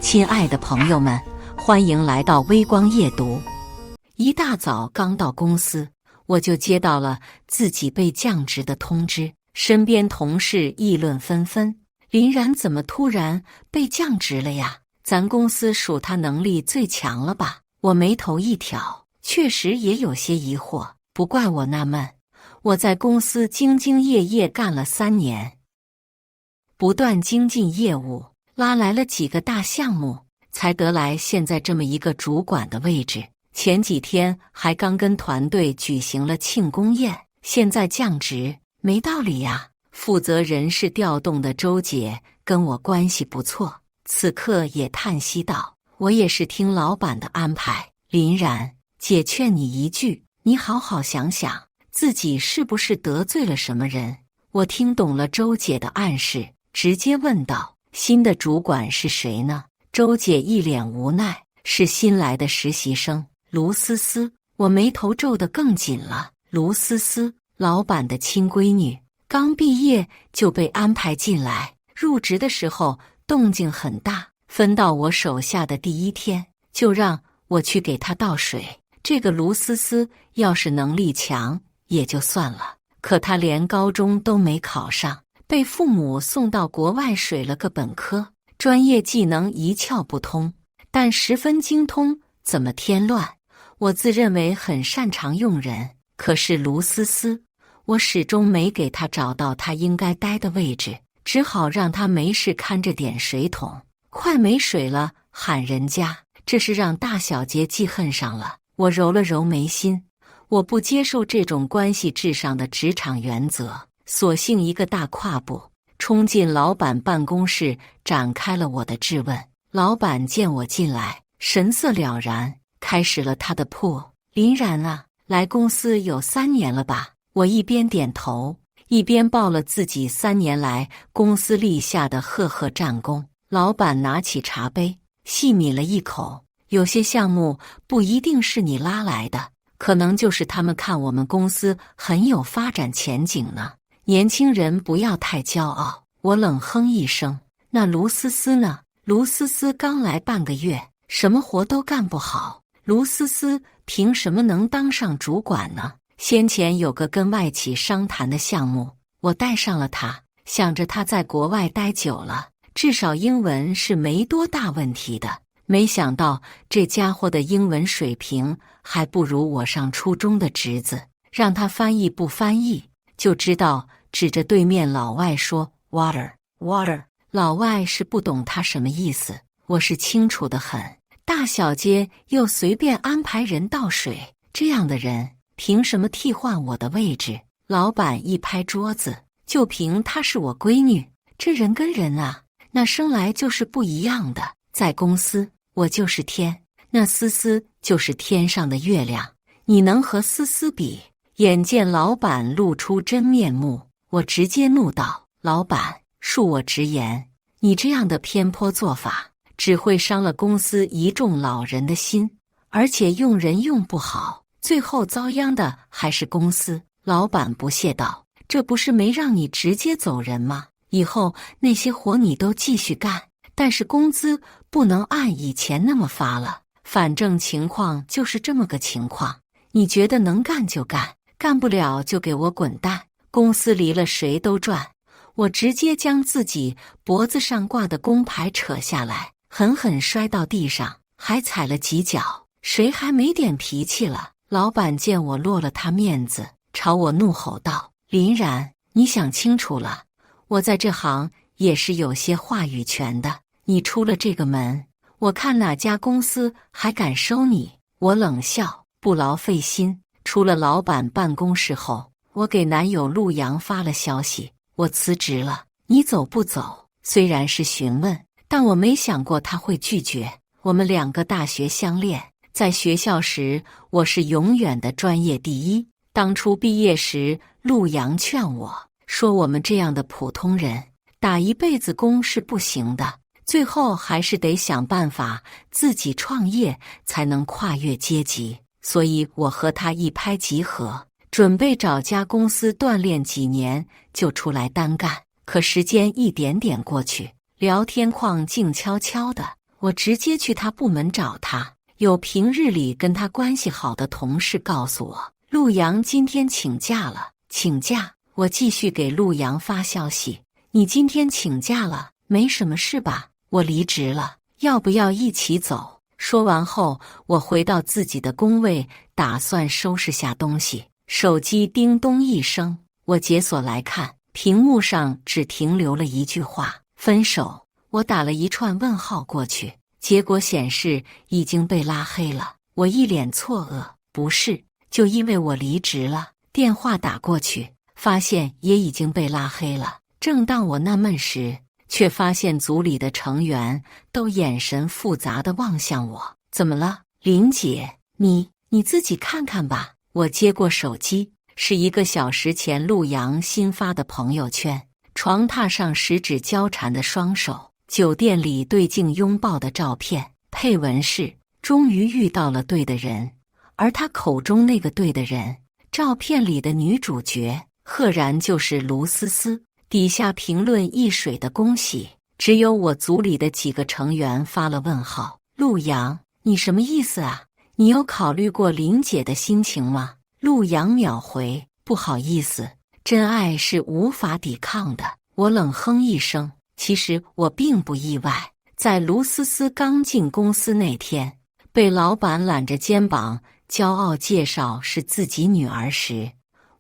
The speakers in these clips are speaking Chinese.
亲爱的朋友们，欢迎来到微光夜读。一大早刚到公司，我就接到了自己被降职的通知，身边同事议论纷纷：林然怎么突然被降职了呀？咱公司属他能力最强了吧？我眉头一挑，确实也有些疑惑。不怪我纳闷，我在公司兢兢业业干了3年，不断精进业务，拉来了几个大项目，才得来现在这么一个主管的位置。前几天还刚跟团队举行了庆功宴，现在降职，没道理呀。负责人事调动的周姐跟我关系不错，此刻也叹息道：我也是听老板的安排，林然，姐劝你一句，你好好想想，自己是不是得罪了什么人？我听懂了周姐的暗示，直接问道：新的主管是谁呢？周姐一脸无奈，是新来的实习生卢思思。我眉头皱得更紧了。卢思思，老板的亲闺女，刚毕业就被安排进来，入职的时候动静很大，分到我手下的第1天就让我去给她倒水。这个卢思思要是能力强也就算了，可她连高中都没考上，被父母送到国外水了个本科，专业技能一窍不通，但十分精通怎么添乱。我自认为很擅长用人，可是卢思思，我始终没给她找到她应该待的位置，只好让她没事看着点水桶，快没水了喊人家，这是让大小姐记恨上了。我揉了揉眉心，我不接受这种关系至上的职场原则，索性一个大跨步冲进老板办公室，展开了我的质问。老板见我进来，神色了然，开始了他的破。林然啊，来公司有3年了吧？我一边点头，一边报了自己3年来公司立下的赫赫战功。老板拿起茶杯，细抿了一口，有些项目不一定是你拉来的，可能就是他们看我们公司很有发展前景呢。年轻人不要太骄傲。我冷哼一声，那卢思思呢？卢思思刚来半个月，什么活都干不好，卢思思凭什么能当上主管呢？先前有个跟外企商谈的项目，我带上了他，想着他在国外待久了，至少英文是没多大问题的。没想到这家伙的英文水平还不如我上初中的侄子，让他翻译不翻译就知道，指着对面老外说 water water， 老外是不懂他什么意思，我是清楚得很。大小街又随便安排人倒水，这样的人凭什么替换我的位置？老板一拍桌子，就凭她是我闺女，这人跟人啊，那生来就是不一样的。在公司我就是天，那思思就是天上的月亮，你能和思思比？眼见老板露出真面目，我直接怒道：老板，恕我直言，你这样的偏颇做法只会伤了公司一众老人的心，而且用人用不好，最后遭殃的还是公司。老板不屑道：这不是没让你直接走人吗？以后那些活你都继续干，但是工资不能按以前那么发了，反正情况就是这么个情况，你觉得能干就干，干不了就给我滚蛋。公司离了谁都赚。我直接将自己脖子上挂的工牌扯下来，狠狠摔到地上，还踩了几脚。谁还没点脾气了？老板见我落了他面子，朝我怒吼道：林然，你想清楚了，我在这行也是有些话语权的，你出了这个门，我看哪家公司还敢收你。我冷笑，不劳费心。出了老板办公室后，我给男友陆阳发了消息，我辞职了，你走不走？虽然是询问，但我没想过他会拒绝。我们2个大学相恋，在学校时我是永远的专业第一。当初毕业时，陆阳劝我说，我们这样的普通人打一辈子工是不行的，最后还是得想办法自己创业，才能跨越阶级。所以我和他一拍即合，准备找家公司锻炼几年就出来单干。可时间一点点过去，聊天框静悄悄的，我直接去他部门找他。有平日里跟他关系好的同事告诉我，陆阳今天请假了。请假？我继续给陆阳发消息，你今天请假了，没什么事吧？我离职了，要不要一起走？说完后，我回到自己的工位，打算收拾下东西。手机叮咚一声，我解锁来看，屏幕上只停留了一句话：分手。我打了一串问号过去，结果显示已经被拉黑了。我一脸错愕，不是，就因为我离职了。电话打过去，发现也已经被拉黑了。正当我纳闷时，却发现组里的成员都眼神复杂地望向我。怎么了，林姐？你自己看看吧。我接过手机，是1个小时前陆阳新发的朋友圈。床榻上十指交缠的双手，酒店里对镜拥抱的照片，配文是终于遇到了对的人。而他口中那个对的人，照片里的女主角赫然就是卢思思。底下评论一水的恭喜，只有我组里的几个成员发了问号。陆阳，你什么意思啊？你有考虑过林姐的心情吗？陆阳秒回，不好意思，真爱是无法抵抗的。我冷哼一声，其实我并不意外。在卢思思刚进公司那天，被老板揽着肩膀骄傲介绍是自己女儿时，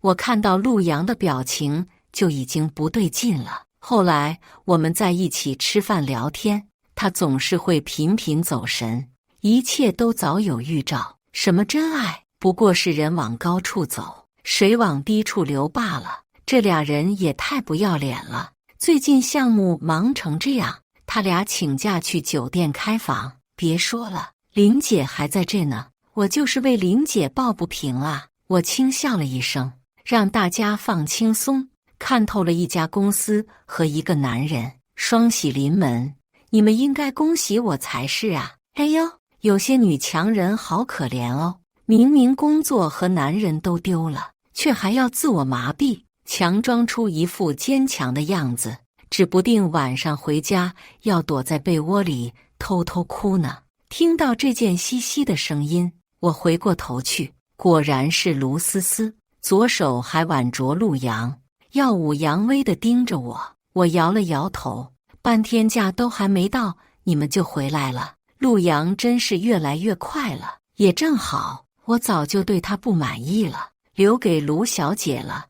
我看到陆阳的表情就已经不对劲了。后来我们在一起吃饭聊天，他总是会频频走神，一切都早有预兆。什么真爱，不过是人往高处走，水往低处流罢了。这俩人也太不要脸了。最近项目忙成这样，他俩请假去酒店开房。别说了，林姐还在这呢，我就是为林姐抱不平啊。我轻笑了一声，让大家放轻松。看透了一家公司和一个男人，双喜临门，你们应该恭喜我才是啊。哎呦，有些女强人好可怜哦，明明工作和男人都丢了，却还要自我麻痹，强装出一副坚强的样子，指不定晚上回家要躲在被窝里偷偷哭呢。听到这件淅淅的声音，我回过头去，果然是卢思思，左手还挽着陆阳，耀武扬威地盯着我。我摇了摇头，半天假都还没到，你们就回来了。陆阳真是越来越快了，也正好，我早就对他不满意了，留给卢小姐了。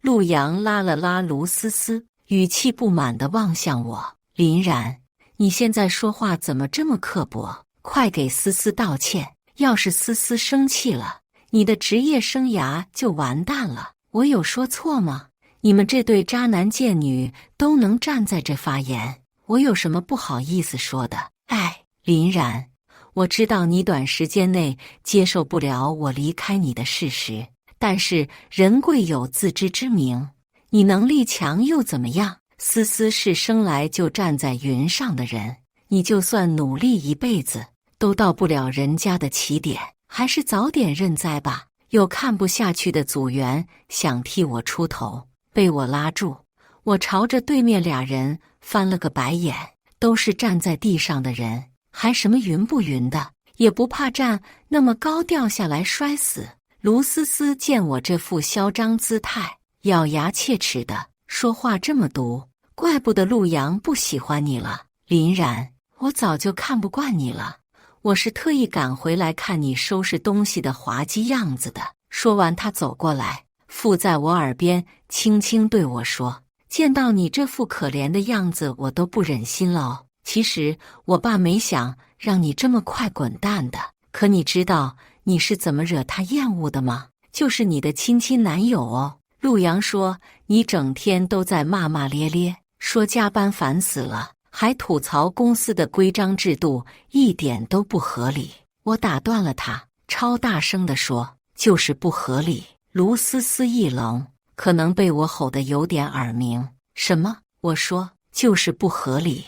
陆阳拉了拉卢思思，语气不满地望向我。林然，你现在说话怎么这么刻薄？快给思思道歉，要是思思生气了，你的职业生涯就完蛋了。我有说错吗？你们这对渣男贱女都能站在这发言，我有什么不好意思说的？哎，林然，我知道你短时间内接受不了我离开你的事实，但是人贵有自知之明，你能力强又怎么样？思思是生来就站在云上的人，你就算努力一辈子，都到不了人家的起点，还是早点认栽吧。有看不下去的组员想替我出头，被我拉住。我朝着对面俩人翻了个白眼，都是站在地上的人，还什么云不云的，也不怕站那么高掉下来摔死。卢思思见我这副嚣张姿态，咬牙切齿的说话这么毒，怪不得陆阳不喜欢你了。林然，我早就看不惯你了，我是特意赶回来看你收拾东西的滑稽样子的。说完，他走过来，附在我耳边，轻轻对我说：见到你这副可怜的样子，我都不忍心了哦。其实我爸没想让你这么快滚蛋的，可你知道你是怎么惹他厌恶的吗？就是你的亲男友哦。陆阳说你整天都在骂骂咧咧，说加班烦死了，还吐槽公司的规章制度一点都不合理。我打断了他，超大声地说：就是不合理。卢思思一愣，可能被我吼得有点耳鸣。什么？我说就是不合理，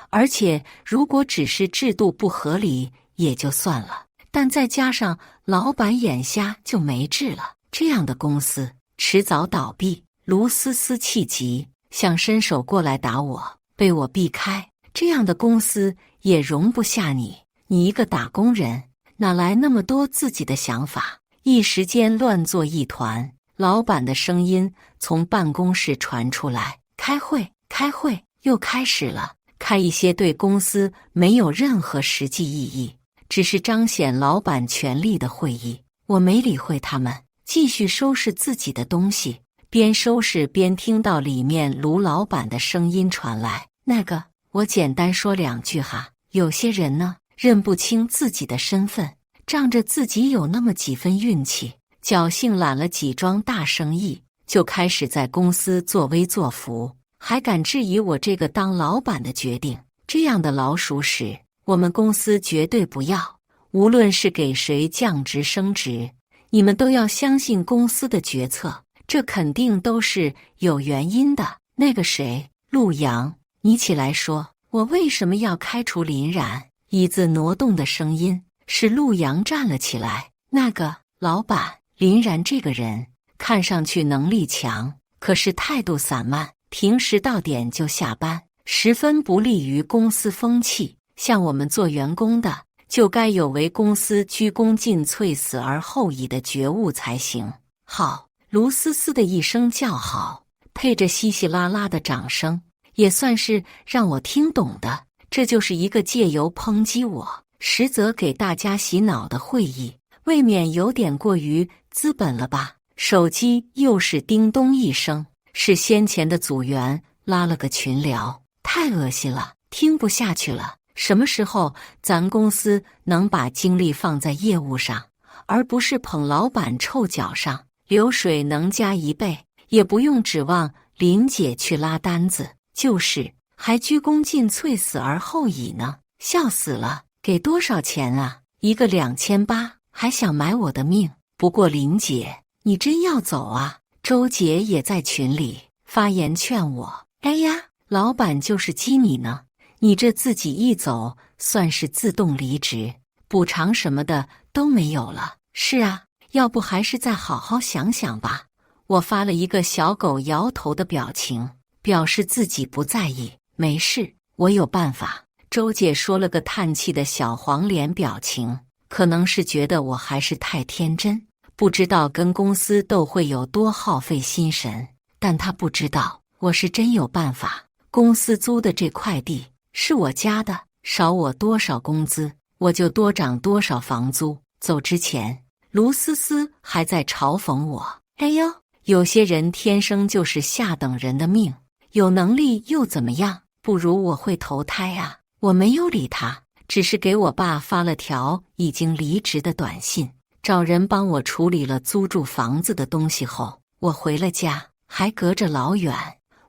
而且如果只是制度不合理也就算了，但再加上老板眼瞎就没治了，这样的公司迟早倒闭。卢思思气急，想伸手过来打我，被我避开。这样的公司也容不下你。你一个打工人，哪来那么多自己的想法？一时间乱作一团。老板的声音从办公室传出来：开会，开会，又开始了。开一些对公司没有任何实际意义，只是彰显老板权力的会议。我没理会他们，继续收拾自己的东西。边收拾边听到里面卢老板的声音传来：那个，我简单说两句哈。有些人呢，认不清自己的身份，仗着自己有那么几分运气，侥幸揽了几桩大生意，就开始在公司作威作福，还敢质疑我这个当老板的决定。这样的老鼠屎，我们公司绝对不要。无论是给谁降职升职，你们都要相信公司的决策，这肯定都是有原因的。那个谁，陆阳，你起来说，我为什么要开除林然？椅子挪动的声音使陆阳站了起来。那个老板，林然这个人看上去能力强，可是态度散漫，平时到点就下班，十分不利于公司风气。像我们做员工的，就该有为公司鞠躬尽瘁、死而后已的觉悟才行。好，卢思思的一声叫好，配着稀稀拉拉的掌声，也算是让我听懂的。这就是一个借由抨击我，实则给大家洗脑的会议，未免有点过于资本了吧？手机又是叮咚一声，是先前的组员拉了个群聊，太恶心了，听不下去了。什么时候咱公司能把精力放在业务上，而不是捧老板臭脚上？流水能加1倍，也不用指望林姐去拉单子，就是还鞠躬尽瘁、死而后已呢，笑死了！给多少钱啊？一个2800，还想买我的命？不过林姐，你真要走啊？周姐也在群里发言劝我。哎呀，老板就是激你呢，你这自己一走，算是自动离职，补偿什么的都没有了。是啊，要不还是再好好想想吧。我发了一个小狗摇头的表情，表示自己不在意。没事，我有办法。周姐说了个叹气的小黄脸表情，可能是觉得我还是太天真，不知道跟公司斗会有多耗费心神。但她不知道，我是真有办法。公司租的这块地是我家的，少我多少工资，我就多涨多少房租。走之前，卢思思还在嘲讽我：哎呦，有些人天生就是下等人的命，有能力又怎么样？不如我会投胎啊！我没有理他，只是给我爸发了条已经离职的短信，找人帮我处理了租住房子的东西后，我回了家，还隔着老远，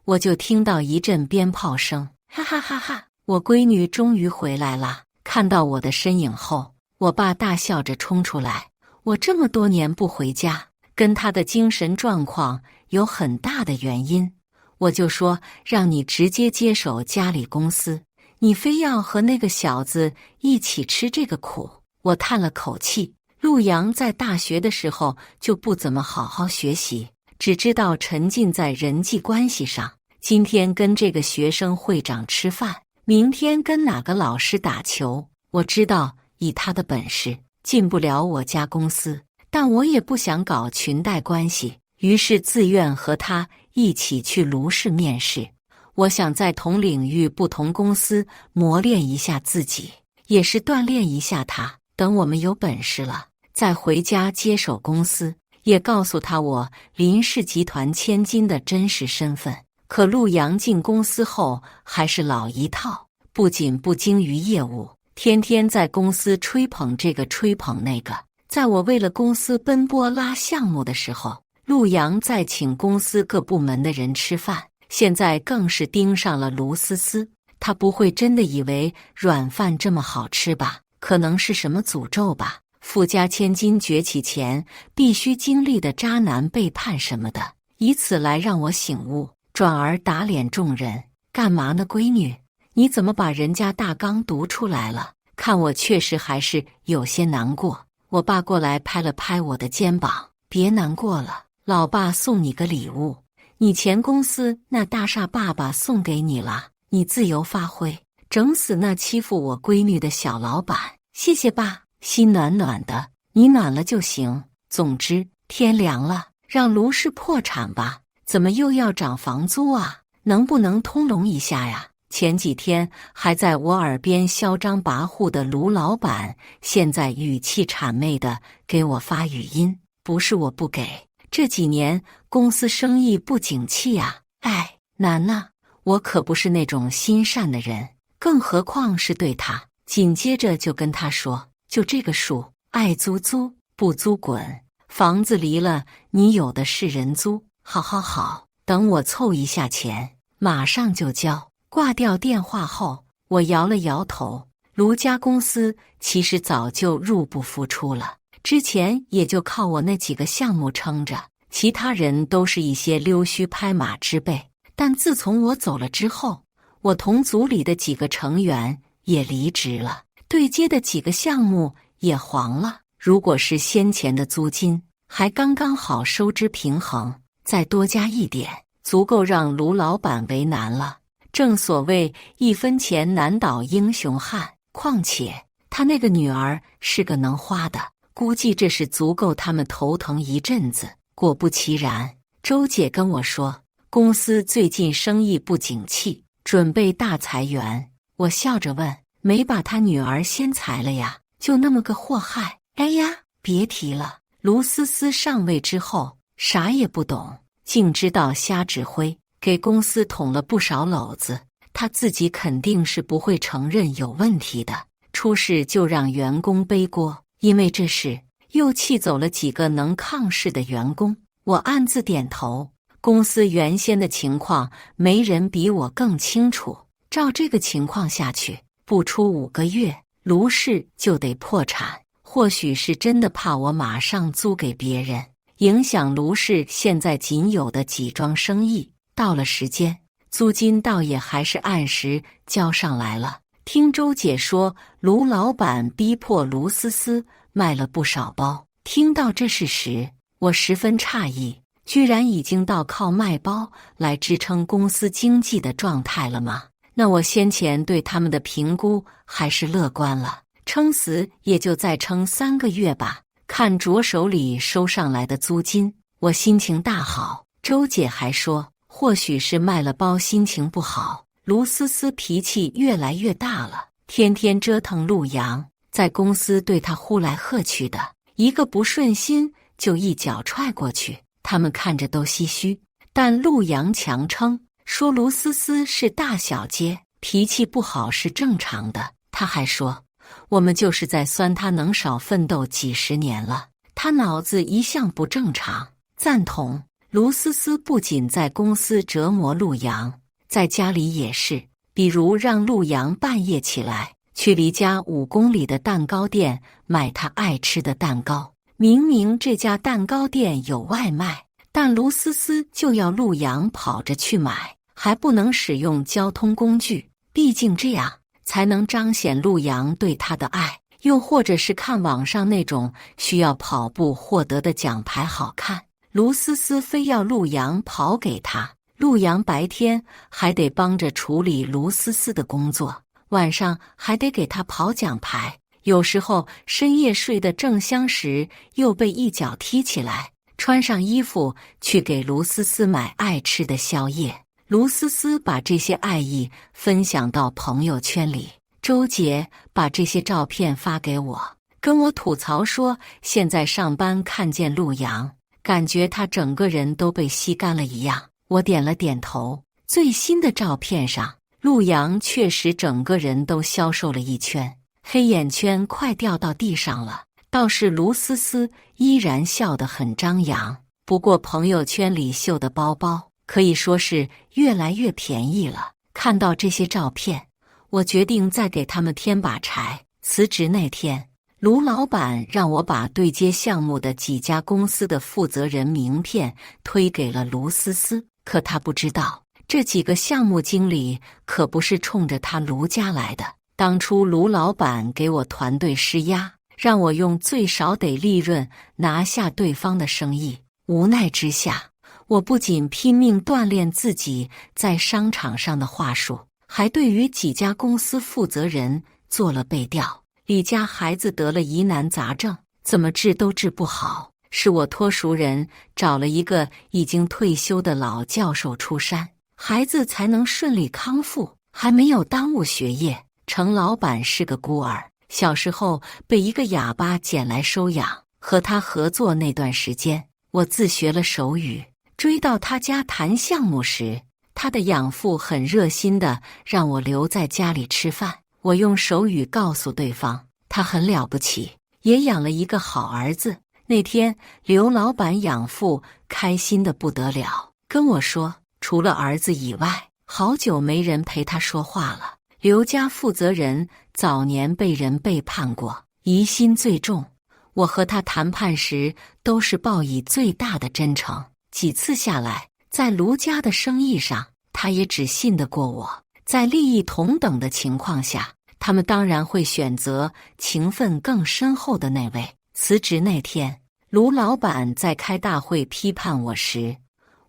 我就听到一阵鞭炮声，哈哈哈哈！我闺女终于回来了。看到我的身影后，我爸大笑着冲出来。我这么多年不回家，跟他的精神状况有很大的原因。我就说让你直接接手家里公司，你非要和那个小子一起吃这个苦。我叹了口气，陆阳在大学的时候就不怎么好好学习，只知道沉浸在人际关系上。今天跟这个学生会长吃饭，明天跟哪个老师打球。我知道以他的本事进不了我家公司，但我也不想搞裙带关系，于是自愿和他一起去卢氏面试。我想在同领域不同公司磨练一下自己，也是锻炼一下他。等我们有本事了，再回家接手公司，也告诉他我林氏集团千金的真实身份。可陆阳进公司后还是老一套，不仅不精于业务，天天在公司吹捧这个吹捧那个。在我为了公司奔波拉项目的时候，陆阳在请公司各部门的人吃饭，现在更是盯上了卢思思。他不会真的以为软饭这么好吃吧？可能是什么诅咒吧？富家千金崛起前必须经历的渣男背叛什么的，以此来让我醒悟，转而打脸众人。干嘛呢，闺女？你怎么把人家大纲读出来了？看我确实还是有些难过。我爸过来拍了拍我的肩膀，别难过了，老爸送你个礼物，你前公司那大厦爸爸送给你了，你自由发挥。整死那欺负我闺女的小老板。谢谢爸，心暖暖的，你暖了就行。总之，天凉了，让卢氏破产吧。怎么又要涨房租啊？能不能通融一下呀？前几天还在我耳边嚣张跋扈的卢老板，现在语气谄媚的给我发语音，不是我不给，这几年公司生意不景气呀。哎，难呐，我可不是那种心善的人，更何况是对他。紧接着就跟他说，就这个数，爱租租，不租滚，房子离了，你有的是人租。好，等我凑一下钱，马上就交。挂掉电话后，我摇了摇头。卢家公司其实早就入不敷出了，之前也就靠我那几个项目撑着，其他人都是一些溜须拍马之辈。但自从我走了之后，我同组里的几个成员也离职了，对接的几个项目也黄了。如果是先前的租金，还刚刚好收支平衡，再多加一点，足够让卢老板为难了。正所谓一分钱难倒英雄汉，况且他那个女儿是个能花的，估计这是足够他们头疼一阵子。果不其然，周姐跟我说，公司最近生意不景气，准备大裁员。我笑着问，没把他女儿先裁了呀？就那么个祸害？哎呀，别提了。卢思思上位之后，啥也不懂，净知道瞎指挥，给公司捅了不少篓子。他自己肯定是不会承认有问题的，出事就让员工背锅，因为这事又气走了几个能抗事的员工。我暗自点头，公司原先的情况没人比我更清楚。照这个情况下去，不出5个月，卢氏就得破产。或许是真的怕我马上租给别人，影响卢氏现在仅有的几桩生意。到了时间，租金倒也还是按时交上来了。听周姐说，卢老板逼迫卢思思卖了不少包。听到这事时，我十分诧异，居然已经到靠卖包来支撑公司经济的状态了吗？那我先前对他们的评估还是乐观了，撑死也就再撑3个月吧。看着手里收上来的租金，我心情大好。周姐还说，或许是卖了包心情不好，卢思思脾气越来越大了，天天折腾陆阳，在公司对他呼来喝去的，一个不顺心就一脚踹过去。他们看着都唏嘘，但陆阳强撑，说卢思思是大小姐，脾气不好是正常的。他还说，我们就是在酸他能少奋斗几十年了，他脑子一向不正常。赞同。卢思思不仅在公司折磨陆阳，在家里也是，比如让陆阳半夜起来去离家5公里的蛋糕店买他爱吃的蛋糕。明明这家蛋糕店有外卖，但卢思思就要陆阳跑着去买，还不能使用交通工具，毕竟这样才能彰显陆阳对他的爱。又或者是看网上那种需要跑步获得的奖牌好看，卢思思非要陆阳跑给他，陆阳白天还得帮着处理卢思思的工作，晚上还得给他跑奖牌。有时候深夜睡得正香时，又被一脚踢起来，穿上衣服去给卢思思买爱吃的宵夜。卢思思把这些爱意分享到朋友圈里，周杰把这些照片发给我，跟我吐槽说，现在上班看见陆阳，感觉他整个人都被吸干了一样。我点了点头。最新的照片上，陆阳确实整个人都消瘦了一圈，黑眼圈快掉到地上了。倒是卢思思依然笑得很张扬，不过朋友圈里秀的包包可以说是越来越便宜了。看到这些照片，我决定再给他们添把柴。辞职那天，卢老板让我把对接项目的几家公司的负责人名片推给了卢思思，可他不知道，这几个项目经理可不是冲着他卢家来的。当初卢老板给我团队施压，让我用最少得利润拿下对方的生意。无奈之下，我不仅拼命锻炼自己在商场上的话术，还对于几家公司负责人做了背调。李家孩子得了疑难杂症，怎么治都治不好，是我托熟人找了一个已经退休的老教授出山，孩子才能顺利康复，还没有耽误学业。程老板是个孤儿，小时候被一个哑巴捡来收养，和他合作那段时间，我自学了手语。追到他家谈项目时，他的养父很热心的让我留在家里吃饭。我用手语告诉对方，他很了不起，也养了一个好儿子。那天，刘老板养父开心的不得了，跟我说，除了儿子以外，好久没人陪他说话了。刘家负责人早年被人背叛过，疑心最重。我和他谈判时都是报以最大的真诚，几次下来，在卢家的生意上，他也只信得过我。在利益同等的情况下，他们当然会选择情分更深厚的那位。辞职那天，卢老板在开大会批判我时，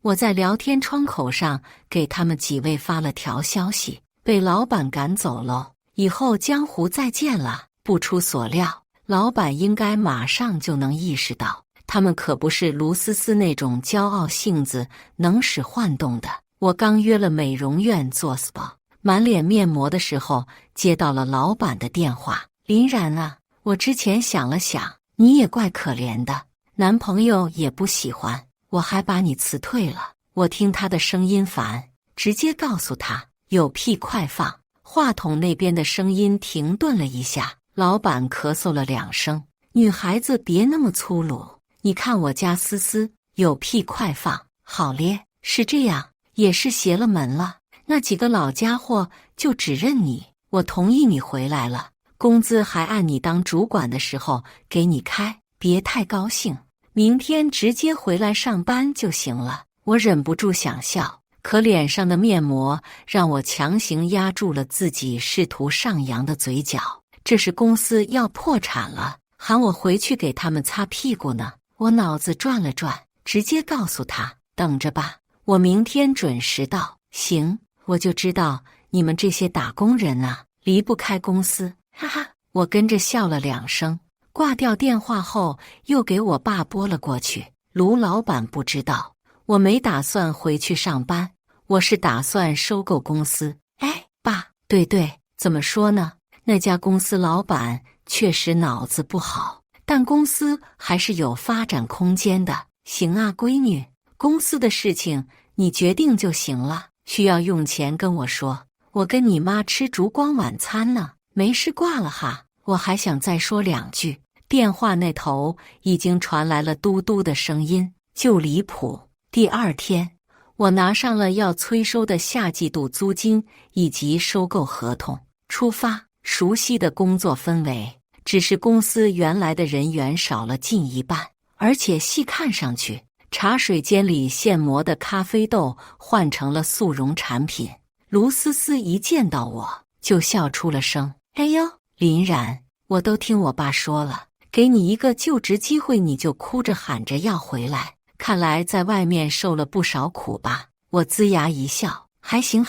我在聊天窗口上给他们几位发了条消息，被老板赶走了，以后江湖再见了。不出所料，老板应该马上就能意识到，他们可不是卢思思那种骄傲性子能使唤动的。我刚约了美容院做 SPA，满脸面膜的时候，接到了老板的电话。林然啊，我之前想了想，你也怪可怜的，男朋友也不喜欢，我还把你辞退了。我听他的声音烦，直接告诉他，有屁快放。话筒那边的声音停顿了一下，老板咳嗽了2声，女孩子别那么粗鲁，你看我家思思，有屁快放。好咧，是这样，也是邪了门了。那几个老家伙就只认你，我同意你回来了，工资还按你当主管的时候给你开，别太高兴，明天直接回来上班就行了。我忍不住想笑，可脸上的面膜让我强行压住了自己试图上扬的嘴角。这是公司要破产了，喊我回去给他们擦屁股呢。我脑子转了转，直接告诉他，等着吧，我明天准时到。行，我就知道你们这些打工人啊，离不开公司，哈哈。我跟着笑了2声，挂掉电话后又给我爸拨了过去。卢老板不知道，我没打算回去上班，我是打算收购公司。哎，爸，对，怎么说呢？那家公司老板确实脑子不好，但公司还是有发展空间的。行啊，闺女，公司的事情你决定就行了，需要用钱跟我说，我跟你妈吃烛光晚餐呢。没事挂了哈，我还想再说2句。电话那头已经传来了嘟嘟的声音，就离谱。第2天，我拿上了要催收的下季度租金以及收购合同，出发。熟悉的工作氛围，只是公司原来的人员少了近1半，而且细看上去，茶水间里现磨的咖啡豆换成了速溶产品。卢思思一见到我就笑出了声，哎呦，林然，我都听我爸说了，给你一个就职机会你就哭着喊着要回来，看来在外面受了不少苦吧。我龇牙一笑，还行，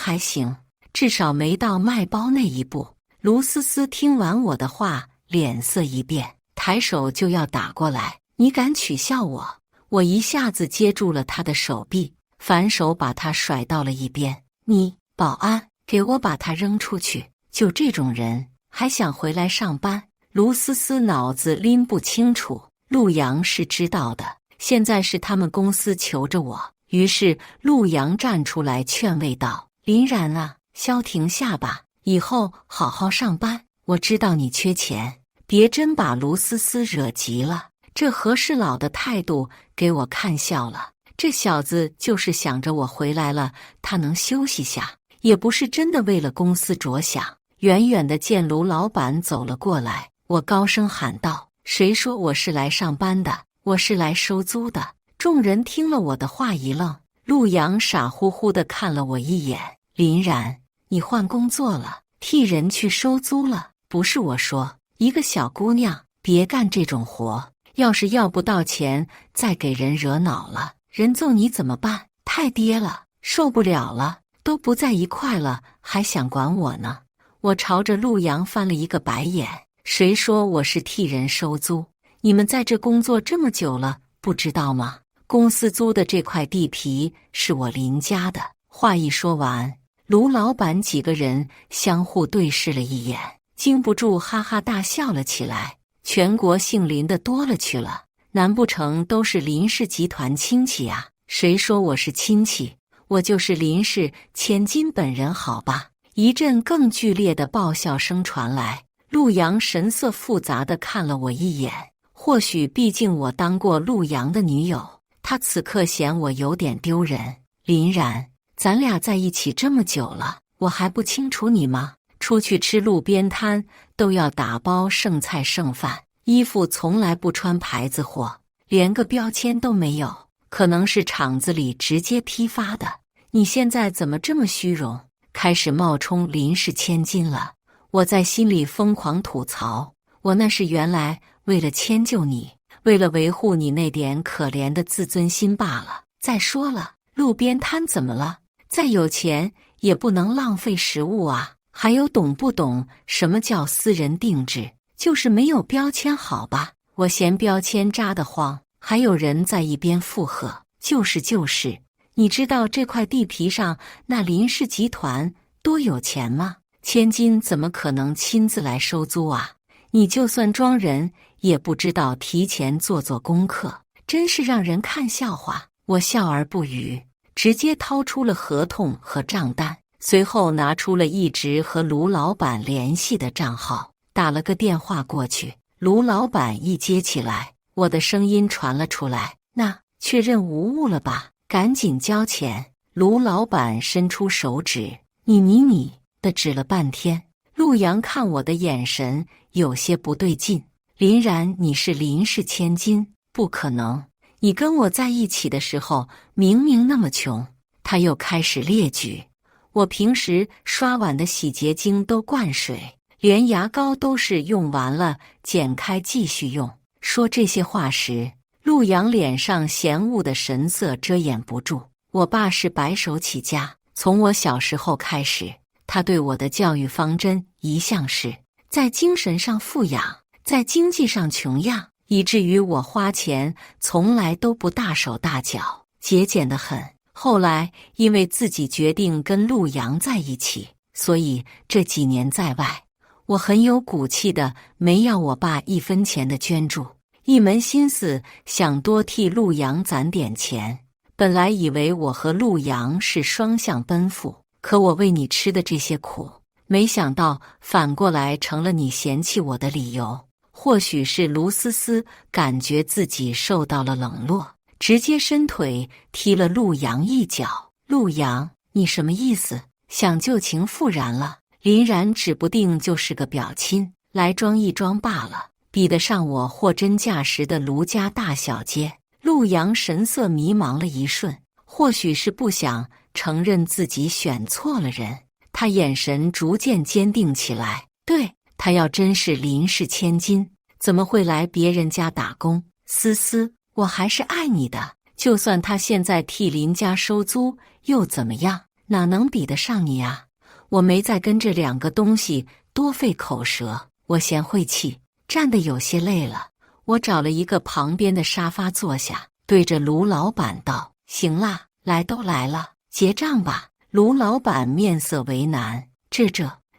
至少没到卖包那一步。卢思思听完我的话，脸色一变，抬手就要打过来。你敢取笑我？我一下子接住了他的手臂，反手把他甩到了一边。你，保安，给我把他扔出去！就这种人还想回来上班？卢思思脑子拎不清楚，陆阳是知道的，现在是他们公司求着我。于是陆阳站出来劝慰道，林然啊，消停下吧，以后好好上班，我知道你缺钱，别真把卢思思惹急了。这和事佬的态度给我看笑了，这小子就是想着我回来了，他能休息下，也不是真的为了公司着想。远远的见卢老板走了过来，我高声喊道，谁说我是来上班的？我是来收租的。众人听了我的话一愣，陆阳傻乎乎地看了我一眼，林然，你换工作了，替人去收租了？不是我说，一个小姑娘别干这种活，要是要不到钱再给人惹恼了，人揍你怎么办？太跌了，受不了了。都不在一块了，还想管我呢？我朝着陆阳翻了一个白眼。谁说我是替人收租？你们在这工作这么久了，不知道吗？公司租的这块地皮是我林家的。话一说完，卢老板几个人相互对视了一眼，禁不住哈哈大笑了起来。全国姓林的多了去了，难不成都是林氏集团亲戚啊？谁说我是亲戚？我就是林氏千金本人，好吧？一阵更剧烈的爆笑声传来，陆阳神色复杂地看了我一眼。或许毕竟我当过陆阳的女友，他此刻嫌我有点丢人。林然，咱俩在一起这么久了，我还不清楚你吗？出去吃路边摊都要打包剩菜剩饭，衣服从来不穿牌子货，连个标签都没有，可能是厂子里直接批发的。你现在怎么这么虚荣，开始冒充林氏千金了？我在心里疯狂吐槽，我那是原来为了迁就你，为了维护你那点可怜的自尊心罢了。再说了，路边摊怎么了？再有钱也不能浪费食物啊！还有，懂不懂什么叫私人定制？就是没有标签，好吧？我嫌标签扎得慌。还有人在一边附和，就是。你知道这块地皮上那林氏集团多有钱吗？千金怎么可能亲自来收租啊？你就算装人，也不知道提前做功课，真是让人看笑话。我笑而不语，直接掏出了合同和账单，随后拿出了一直和卢老板联系的账号，打了个电话过去。卢老板一接起来，我的声音传了出来：那确认无误了吧？赶紧交钱。卢老板伸出手指，你的指了半天。陆阳看我的眼神有些不对劲。林然，你是林氏千金？不可能，你跟我在一起的时候明明那么穷。他又开始列举，我平时刷碗的洗洁精都灌水，连牙膏都是用完了剪开继续用。说这些话时，陆阳脸上嫌恶的神色遮掩不住。我爸是白手起家，从我小时候开始，他对我的教育方针一向是在精神上富养，在经济上穷养，以至于我花钱从来都不大手大脚，节俭得很。后来因为自己决定跟陆阳在一起，所以这几年在外，我很有骨气的没要我爸一分钱的捐助，一门心思想多替陆阳攒点钱。本来以为我和陆阳是双向奔赴，可我为你吃的这些苦，没想到反过来成了你嫌弃我的理由。或许是卢思思感觉自己受到了冷落，直接伸腿踢了陆阳一脚。陆阳，你什么意思？想旧情复燃了？林然指不定就是个表亲，来装一装罢了，比得上我货真价实的卢家大小姐。陆阳神色迷茫了一瞬，或许是不想承认自己选错了人，他眼神逐渐坚定起来。对，他要真是林氏千金，怎么会来别人家打工？思思，我还是爱你的，就算他现在替林家收租又怎么样？哪能比得上你啊？我没再跟这两个东西多费口舌，我嫌晦气，站得有些累了。我找了一个旁边的沙发坐下，对着卢老板道：行啦，来都来了，结账吧。卢老板面色为难，这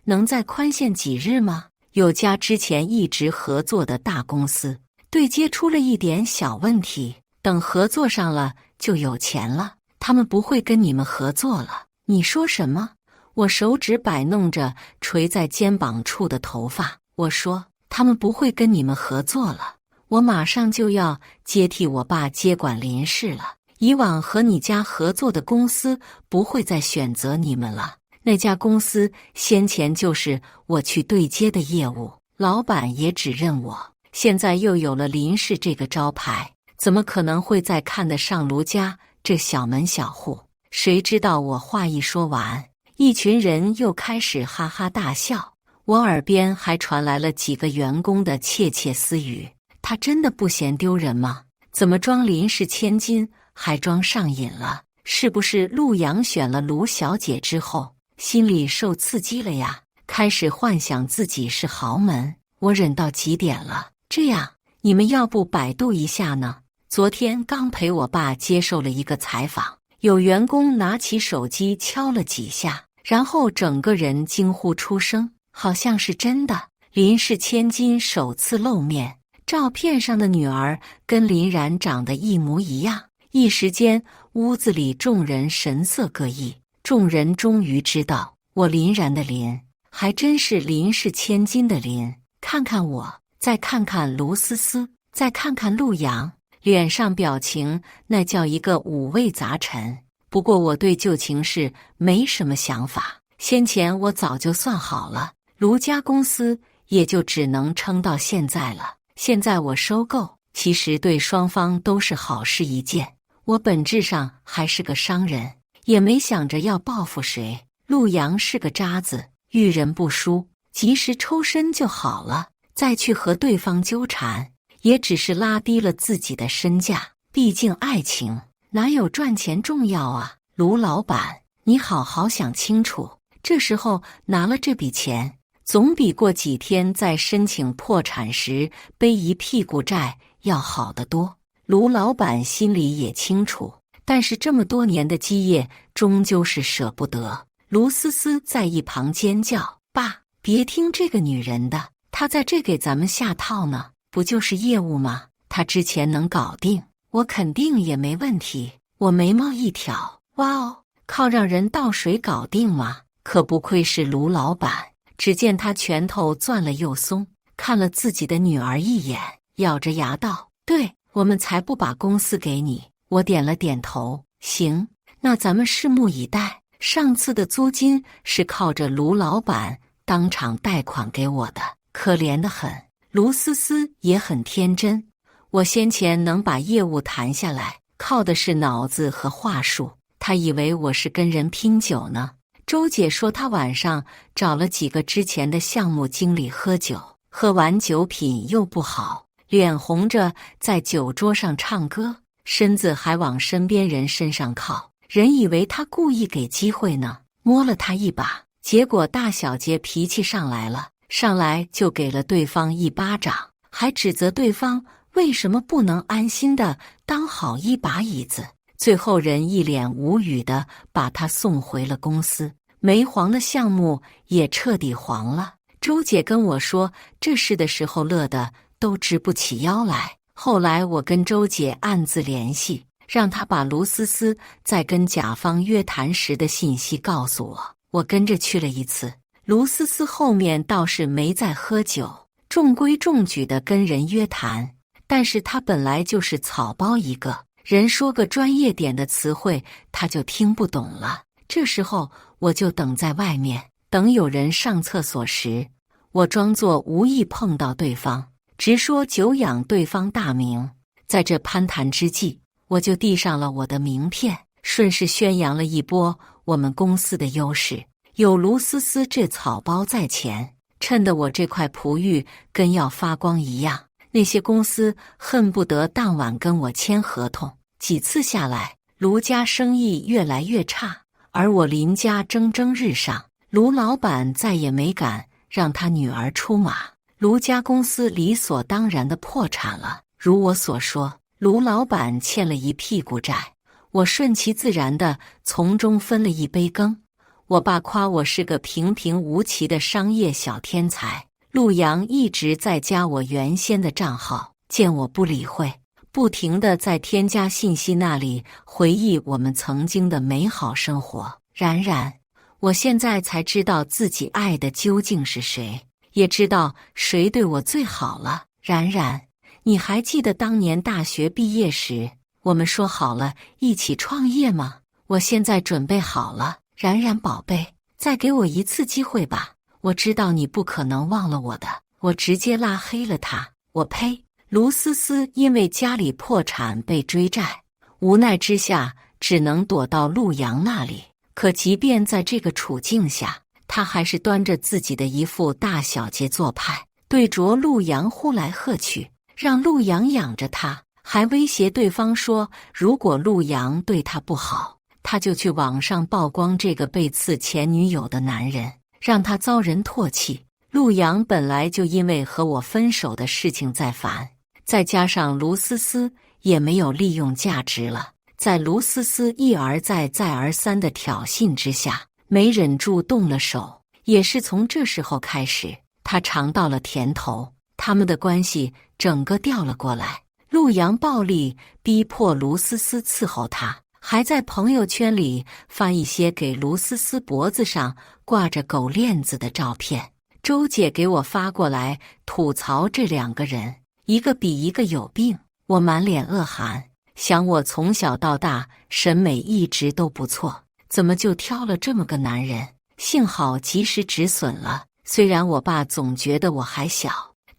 能再宽限几日吗？有家之前一直合作的大公司对接出了一点小问题，等合作上了就有钱了，他们不会跟你们合作了。你说什么？我手指摆弄着垂在肩膀处的头发，我说他们不会跟你们合作了，我马上就要接替我爸接管林氏了，以往和你家合作的公司不会再选择你们了，那家公司先前就是我去对接的业务，老板也只认我，现在又有了林氏这个招牌，怎么可能会再看得上卢家这小门小户？谁知道我话一说完，一群人又开始哈哈大笑，我耳边还传来了几个员工的窃窃私语。他真的不嫌丢人吗？怎么装林氏千金还装上瘾了？是不是陆阳选了卢小姐之后，心里受刺激了呀？开始幻想自己是豪门，我忍到极点了。这样，你们要不百度一下呢？昨天刚陪我爸接受了一个采访，有员工拿起手机敲了几下，然后整个人惊呼出声，好像是真的。林氏千金首次露面，照片上的女儿跟林然长得一模一样。一时间，屋子里众人神色各异。众人终于知道，我林然的林，还真是林氏千金的林。看看我，再看看卢思思，再看看陆阳，脸上表情那叫一个五味杂陈。不过我对旧情事没什么想法，先前我早就算好了，卢家公司也就只能撑到现在了。现在我收购，其实对双方都是好事一件。我本质上还是个商人，也没想着要报复谁。陆阳是个渣子，遇人不淑，及时抽身就好了，再去和对方纠缠，也只是拉低了自己的身价。毕竟爱情哪有赚钱重要啊？卢老板，你好好想清楚，这时候拿了这笔钱，总比过几天在申请破产时背一屁股债要好得多。卢老板心里也清楚，但是这么多年的基业终究是舍不得。卢思思在一旁尖叫：“爸，别听这个女人的，她在这给咱们下套呢，不就是业务吗？她之前能搞定，我肯定也没问题。”我眉毛一挑，哇哦，靠让人倒水搞定吗？可不愧是卢老板。只见他拳头攥了又松，看了自己的女儿一眼，咬着牙道：“对，我们才不把公司给你。”我点了点头，行，那咱们拭目以待。上次的租金是靠着卢老板当场贷款给我的，可怜得很。卢思思也很天真，我先前能把业务谈下来，靠的是脑子和话术，她以为我是跟人拼酒呢。周姐说她晚上找了几个之前的项目经理喝酒，喝完酒品又不好，脸红着在酒桌上唱歌，身子还往身边人身上靠，人以为他故意给机会呢，摸了他一把，结果大小姐脾气上来了，上来就给了对方一巴掌，还指责对方为什么不能安心的当好一把椅子。最后人一脸无语的把他送回了公司，没黄的项目也彻底黄了。周姐跟我说这事的时候乐得都直不起腰来，后来我跟周姐暗自联系，让她把卢思思在跟甲方约谈时的信息告诉我。我跟着去了一次，卢思思后面倒是没再喝酒，中规中矩的跟人约谈，但是她本来就是草包一个，人说个专业点的词汇她就听不懂了。这时候我就等在外面，等有人上厕所时，我装作无意碰到对方，直说久仰对方大名。在这攀谈之际，我就递上了我的名片，顺势宣扬了一波我们公司的优势。有卢思思这草包在前，衬得我这块璞玉跟要发光一样，那些公司恨不得当晚跟我签合同。几次下来，卢家生意越来越差，而我林家蒸蒸日上。卢老板再也没敢让他女儿出马，卢家公司理所当然的破产了。如我所说，卢老板欠了一屁股债，我顺其自然的从中分了一杯羹。我爸夸我是个平平无奇的商业小天才，陆阳一直在加我原先的账号，见我不理会，不停地在添加信息那里回忆我们曾经的美好生活。然，我现在才知道自己爱的究竟是谁，也知道谁对我最好了。然，你还记得当年大学毕业时，我们说好了一起创业吗？我现在准备好了。然宝贝，再给我一次机会吧，我知道你不可能忘了我的。我直接拉黑了他。我呸！卢思思因为家里破产被追债，无奈之下只能躲到陆阳那里。可即便在这个处境下，他还是端着自己的一副大小姐做派，对着陆阳呼来喝去，让陆阳养着他，还威胁对方说如果陆阳对他不好，他就去网上曝光这个被刺前女友的男人，让他遭人唾弃。陆阳本来就因为和我分手的事情在烦，再加上卢思思也没有利用价值了，在卢思思一而再再而三的挑衅之下，没忍住动了手。也是从这时候开始，他尝到了甜头，他们的关系整个调了过来。陆阳暴力逼迫卢思思伺候他，还在朋友圈里发一些给卢思思脖子上挂着狗链子的照片。周姐给我发过来吐槽这两个人，一个比一个有病。我满脸恶寒，想我从小到大审美一直都不错，怎么就挑了这么个男人？幸好及时止损了。虽然我爸总觉得我还小，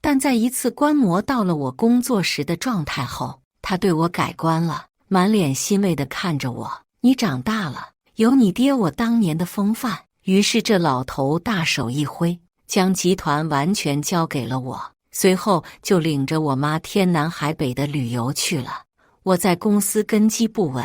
但在一次观摩到了我工作时的状态后，他对我改观了，满脸欣慰地看着我：“你长大了，有你爹我当年的风范。”于是这老头大手一挥，将集团完全交给了我，随后就领着我妈天南海北的旅游去了。我在公司根基不稳，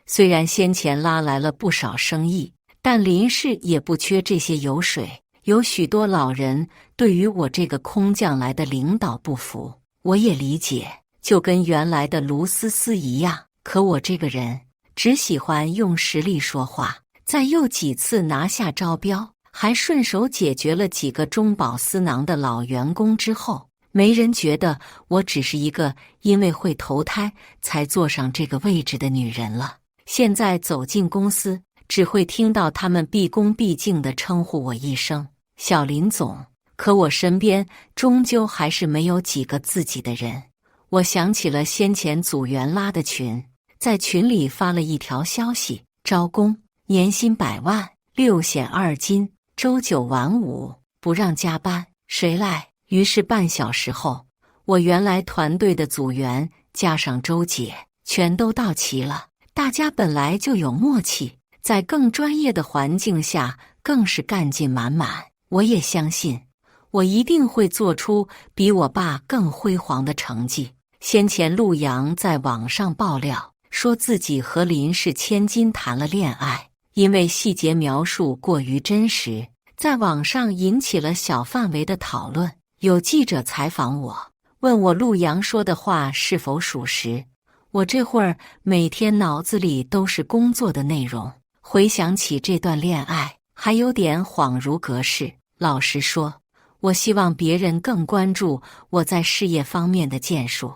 虽然先前拉来了不少生意，但林氏也不缺这些油水。有许多老人对于我这个空降来的领导不服，我也理解，就跟原来的卢思思一样。可我这个人只喜欢用实力说话，在又几次拿下招标，还顺手解决了几个中饱私囊的老员工之后，没人觉得我只是一个因为会投胎才坐上这个位置的女人了。现在走进公司，只会听到他们毕恭毕敬地称呼我一声小林总，可我身边终究还是没有几个自己的人。我想起了先前组员拉的群，在群里发了一条消息：招工，年薪100万，6险2金，周9晚5，不让加班，谁来？于是半小时后，我原来团队的组员加上周姐全都到齐了。大家本来就有默契，在更专业的环境下更是干劲满满。我也相信，我一定会做出比我爸更辉煌的成绩。先前陆阳在网上爆料，说自己和林氏千金谈了恋爱，因为细节描述过于真实，在网上引起了小范围的讨论。有记者采访我，问我陆阳说的话是否属实。我这会儿每天脑子里都是工作的内容，回想起这段恋爱，还有点恍如隔世。老实说，我希望别人更关注我在事业方面的建树，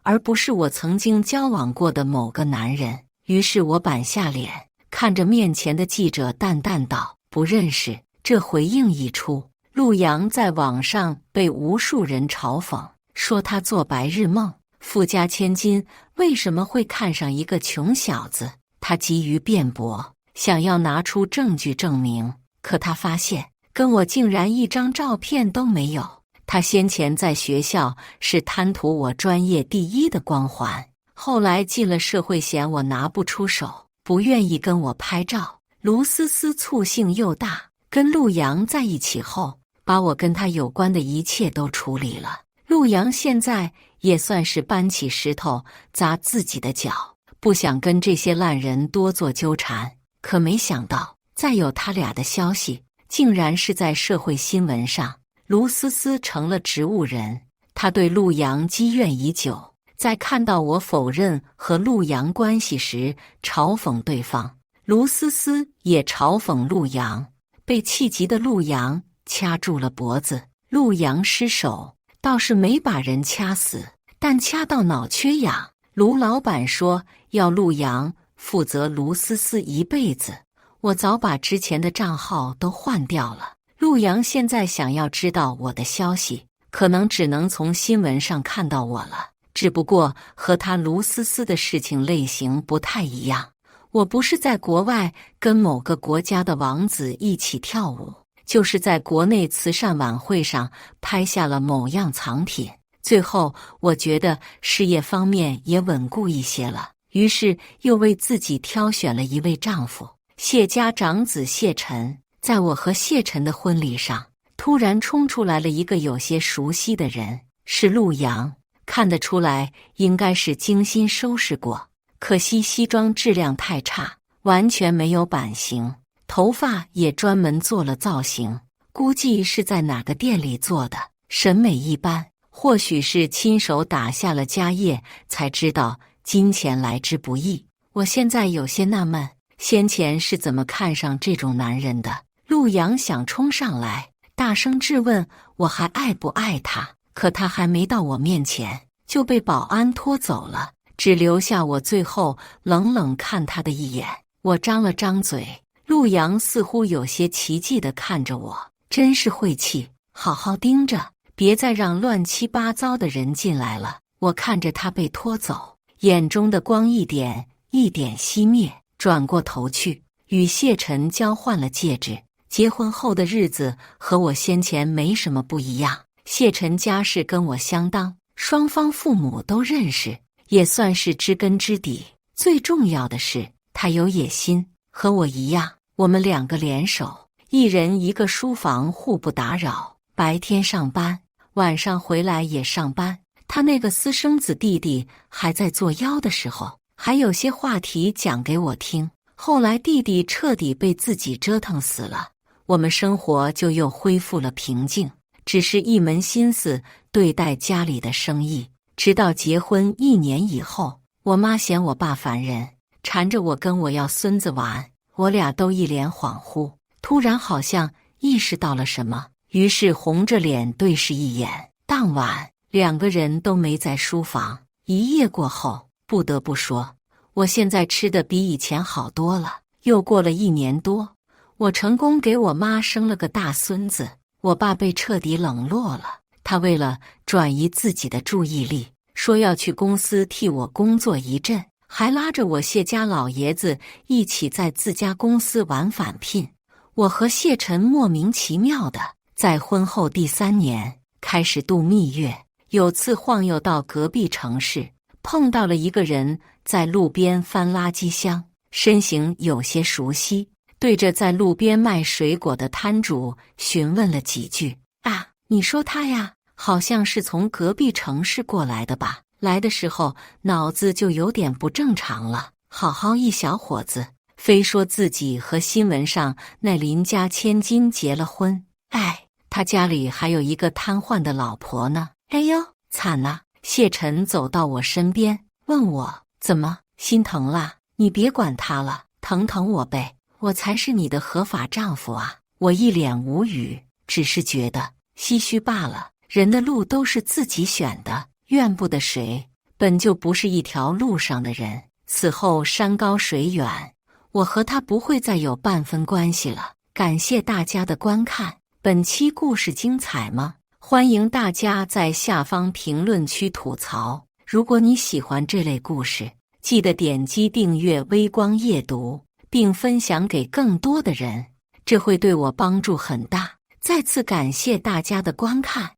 而不是我曾经交往过的某个男人。于是我板下脸，看着面前的记者淡淡道：“不认识。”这回应一出，陆阳在网上被无数人嘲讽，说他做白日梦，富家千金为什么会看上一个穷小子？他急于辩驳，想要拿出证据证明，可他发现跟我竟然一张照片都没有。他先前在学校是贪图我专业第一的光环，后来进了社会嫌我拿不出手，不愿意跟我拍照。卢思思醋性又大，跟陆阳在一起后，把我跟他有关的一切都处理了。陆阳现在也算是搬起石头砸自己的脚，不想跟这些烂人多做纠缠。可没想到，再有他俩的消息，竟然是在社会新闻上。卢思思成了植物人，她对陆阳积怨已久，在看到我否认和陆阳关系时，嘲讽对方。卢思思也嘲讽陆阳，被气急的陆阳掐住了脖子。陆阳失手，倒是没把人掐死，但掐到脑缺氧。卢老板说要陆阳负责卢思思一辈子，我早把之前的账号都换掉了。陆阳现在想要知道我的消息，可能只能从新闻上看到我了。只不过和他卢思思的事情类型不太一样，我不是在国外跟某个国家的王子一起跳舞，就是在国内慈善晚会上拍下了某样藏品。最后我觉得事业方面也稳固一些了，于是又为自己挑选了一位丈夫，谢家长子谢晨。在我和谢晨的婚礼上，突然冲出来了一个有些熟悉的人，是陆阳。看得出来应该是精心收拾过，可惜西装质量太差，完全没有版型，头发也专门做了造型，估计是在哪个店里做的，审美一般，或许是亲手打下了家业，才知道金钱来之不易。我现在有些纳闷，先前是怎么看上这种男人的？陆阳想冲上来，大声质问我还爱不爱他，可他还没到我面前，就被保安拖走了，只留下我最后冷冷看他的一眼。我张了张嘴，陆阳似乎有些奇迹地看着我，真是晦气，好好盯着，别再让乱七八糟的人进来了。我看着他被拖走，眼中的光一点一点熄灭，转过头去，与谢晨交换了戒指。结婚后的日子和我先前没什么不一样，谢晨家世跟我相当，双方父母都认识，也算是知根知底。最重要的是，他有野心，和我一样，我们两个联手，一人一个书房，互不打扰，白天上班，晚上回来也上班。他那个私生子弟弟还在作妖的时候，还有些话题讲给我听。后来弟弟彻底被自己折腾死了，我们生活就又恢复了平静，只是一门心思对待家里的生意。直到结婚1年以后，我妈嫌我爸烦人，缠着我跟我要孙子玩，我俩都一脸恍惚，突然好像意识到了什么，于是红着脸对视一眼。当晚2个人都没在书房，一夜过后，不得不说，我现在吃的比以前好多了。又过了1年多，我成功给我妈生了个大孙子，我爸被彻底冷落了。他为了转移自己的注意力，说要去公司替我工作一阵，还拉着我谢家老爷子一起在自家公司玩返聘。我和谢晨莫名其妙的在婚后第3年开始度蜜月，有次晃悠到隔壁城市，碰到了一个人在路边翻垃圾箱，身形有些熟悉，对着在路边卖水果的摊主询问了几句。啊，你说他呀，好像是从隔壁城市过来的吧？来的时候脑子就有点不正常了，好好一小伙子，非说自己和新闻上那邻家千金结了婚。哎，他家里还有一个瘫痪的老婆呢。哎呦，惨啊！谢晨走到我身边，问我怎么心疼啦？你别管他了，疼疼我呗，我才是你的合法丈夫啊！我一脸无语，只是觉得唏嘘罢了。人的路都是自己选的，怨不得谁，本就不是一条路上的人。此后山高水远，我和他不会再有半分关系了。感谢大家的观看，本期故事精彩吗？欢迎大家在下方评论区吐槽。如果你喜欢这类故事，记得点击订阅微光夜读，并分享给更多的人，这会对我帮助很大。再次感谢大家的观看。